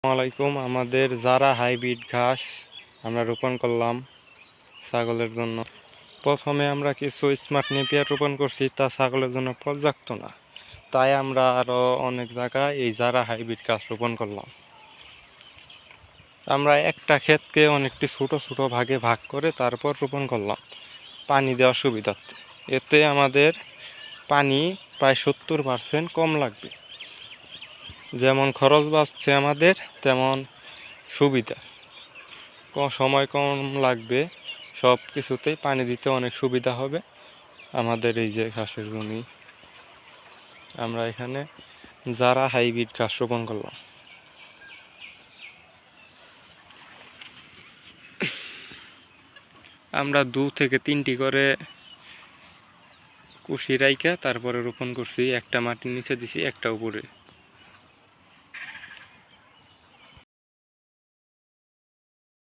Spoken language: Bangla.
আসসালামাইকুম। আমাদের যারা হাইব্রিড ঘাস আমরা রোপণ করলাম ছাগলের জন্য। প্রথমে আমরা কিছু স্মার্ট নেপিয়ার রোপণ করছি, তা ছাগলের জন্য পর্যাপ্ত না, তাই আমরা আরও অনেক জায়গায় এই যারা হাইব্রিড ঘাস রোপণ করলাম। আমরা একটা ক্ষেতকে অনেকটি ছোট ছোট ভাগে ভাগ করে তারপর রোপণ করলাম পানি দেওয়ার সুবিধার্থে। এতে আমাদের পানি প্রায় 70% কম লাগবে। যেমন খরচ বাঁচছে আমাদের, তেমন সুবিধা, সময় কম লাগবে, সব কিছুতেই পানি দিতে অনেক সুবিধা হবে। আমাদের এই যে ঘাসের জমি, আমরা এখানে যারা হাইব্রিড ঘাস রোপণ করলাম। আমরা 2 থেকে 3টি করে কুশি রাইখা তারপরে রোপণ করছি, একটা মাটির নিচে দিছি, একটা উপরে।